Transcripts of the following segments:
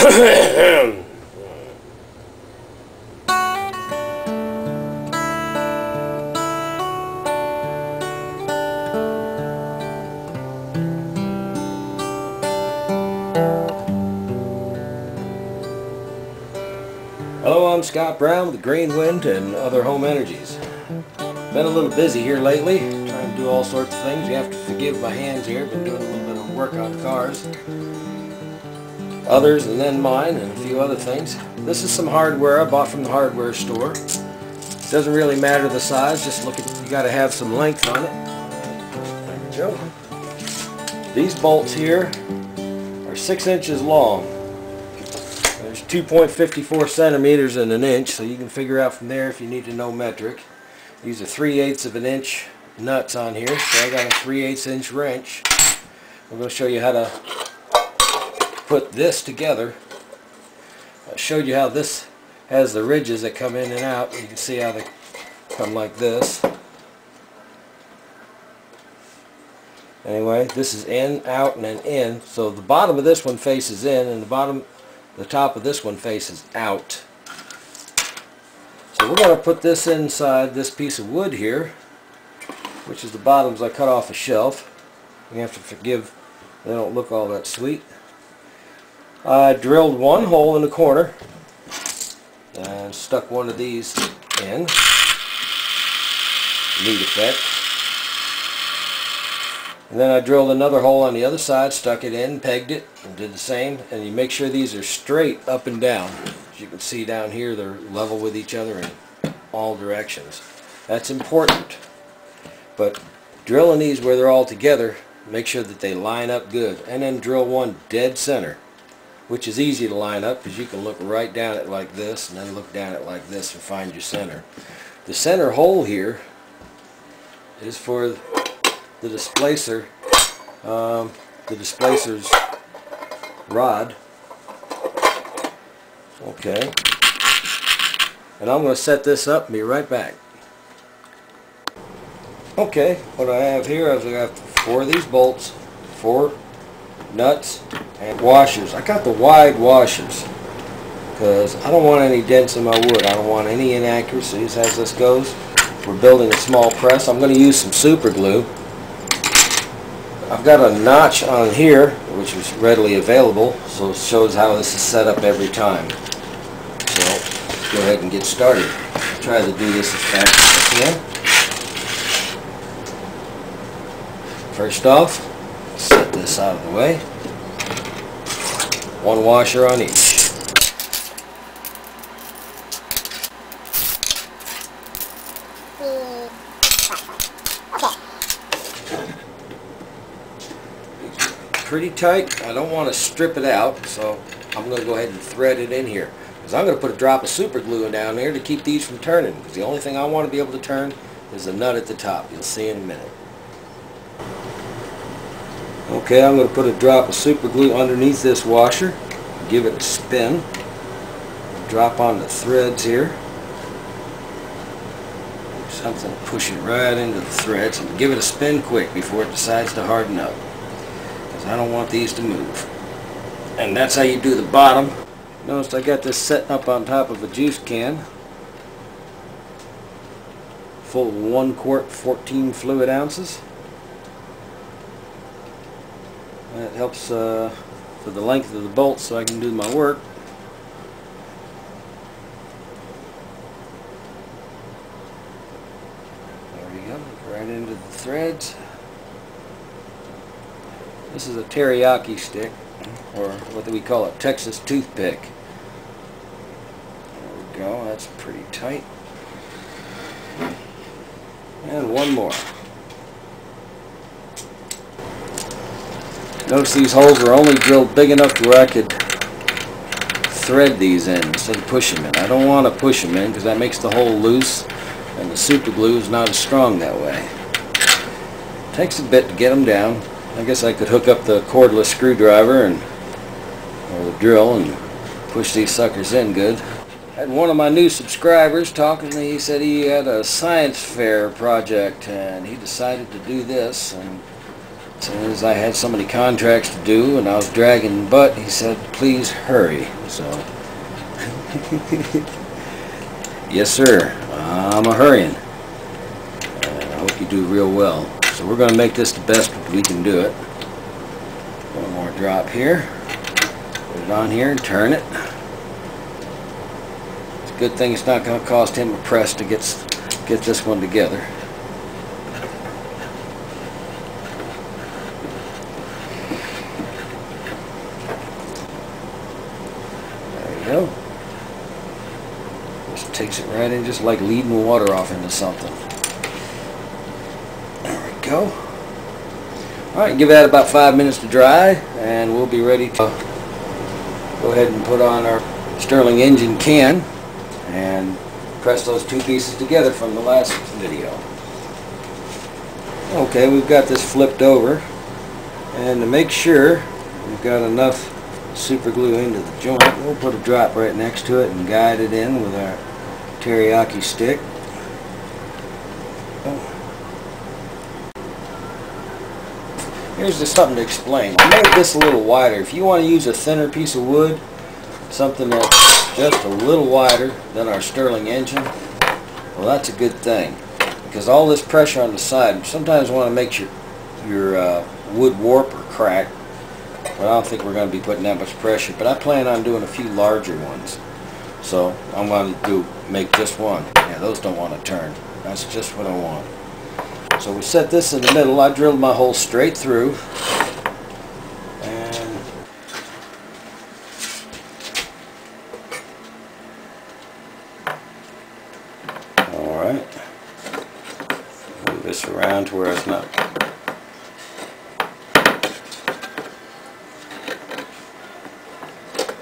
Hello, I'm Scott Brown with Green Wind and Other Home Energies. Been a little busy here lately, trying to do all sorts of things. You have to forgive my hands here. Been doing a little bit of work on cars, others, and then mine, and a few other things. This is some hardware I bought from the hardware store. It doesn't really matter the size, just look at, you got to have some length on it. There we go. These bolts here are 6 inches long. There's 2.54 centimeters in an inch, so you can figure out from there if you need to know metric. These are 3/8 of an inch nuts on here, so I got a 3/8 inch wrench. I'm going to show you how to put this together. I showed you how this has the ridges that come in and out. You can see how they come like this. Anyway, this is in, out, and then in. So the bottom of this one faces in, and the top of this one faces out. So we're going to put this inside this piece of wood here, which is the bottoms I cut off a shelf. You have to forgive, they don't look all that sweet. I drilled one hole in the corner and stuck one of these in. Neat effect. And then I drilled another hole on the other side, stuck it in, pegged it, and did the same. And you make sure these are straight up and down. As you can see down here, they're level with each other in all directions. That's important. But drilling these where they're all together, make sure that they line up good. And then drill one dead center, which is easy to line up because you can look right down it like this and then look down it like this and find your center. The center hole here is for the displacer, the displacer's rod. Okay. And I'm going to set this up and be right back. Okay, what I have here is I have 4 of these bolts, 4 nuts, and washers. I got the wide washers because I don't want any dents in my wood. I don't want any inaccuracies as this goes. We're building a small press. I'm going to use some super glue. I've got a notch on here, which is readily available, so it shows how this is set up every time. So, let's go ahead and get started. I'll try to do this as fast as I can. First off, set this out of the way. 1 washer on each. Pretty tight. I don't want to strip it out, so I'm going to go ahead and thread it in here. Because I'm going to put a drop of super glue down there to keep these from turning. Because the only thing I want to be able to turn is the nut at the top. You'll see in a minute. Okay, I'm going to put a drop of super glue underneath this washer. Give it a spin. Drop on the threads here. Something to push it right into the threads. And give it a spin quick before it decides to harden up. I don't want these to move. And that's how you do the bottom. Notice I got this setting up on top of a juice can full of 1 quart 14 fluid ounces. That helps for the length of the bolts so I can do my work. There you go, right into the threads. This is a teriyaki stick, or what do we call it, Texas toothpick. There we go, that's pretty tight. And 1 more. Notice these holes are only drilled big enough to where I could thread these in instead of push them in. I don't want to push them in because that makes the hole loose, and the super glue is not as strong that way. It takes a bit to get them down. I guess I could hook up the cordless screwdriver or the drill and push these suckers in good. I had one of my new subscribers talking to me. He said he had a science fair project and he decided to do this, and Since I had so many contracts to do and I was dragging butt, he said, please hurry. So, yes sir, I'm a hurrying. I hope you do real well. So we're going to make this the best we can do it. One more drop here. Put it on here and turn it. It's a good thing it's not going to cost him a press to get this one together. Go. Just takes it right in, just like leading water off into something. There we go. Alright, give that about 5 minutes to dry, and we'll be ready to go ahead and put on our Stirling engine can and press those two pieces together from the last video. Okay, we've got this flipped over, and to make sure we've got enough super glue into the joint, we'll put a drop right next to it and guide it in with our teriyaki stick. Here's just something to explain. I made this a little wider. If you want to use a thinner piece of wood, something that's just a little wider than our Stirling engine, well, that's a good thing, because all this pressure on the side, sometimes you want to make your wood warp or crack. But I don't think we're going to be putting that much pressure. But I plan on doing a few larger ones. So I'm going to make just one. Yeah, those don't want to turn. That's just what I want. So we set this in the middle. I drilled my hole straight through. And alright. Move this around to where it's not.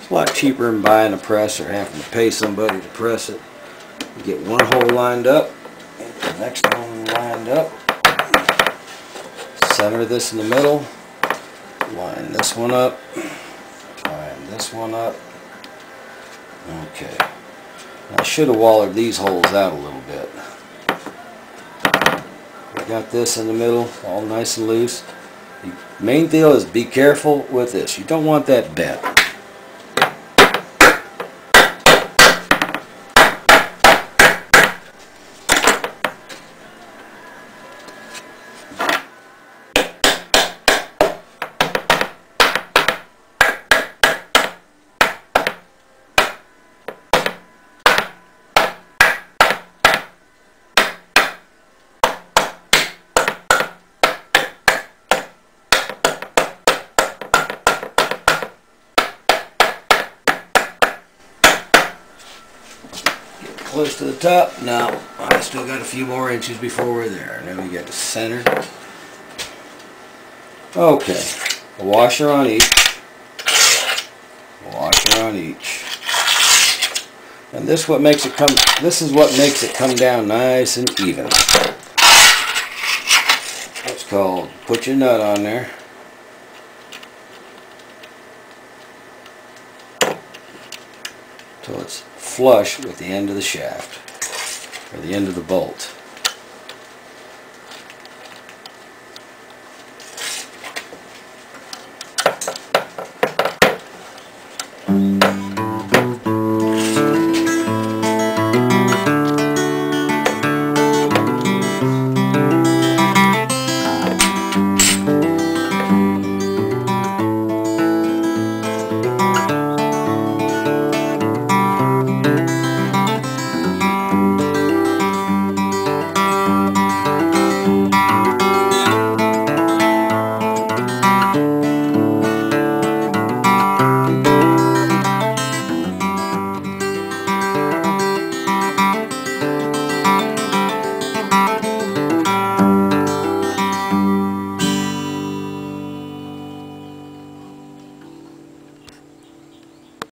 It's a lot cheaper than buying a press or having to pay somebody to press it. You get one hole lined up, the next one lined up, center this in the middle, line this one up, line this one up. Okay. I should have wallered these holes out a little bit. We got this in the middle, all nice and loose. The main deal is be careful with this. You don't want that bent. Close to the top. Now I still got a few more inches before we're there. And then we get the center. Okay, a washer on each. A washer on each. And this is what makes it come down nice and even. It's called put your nut on there. Till it's flush with the end of the shaft, or the end of the bolt.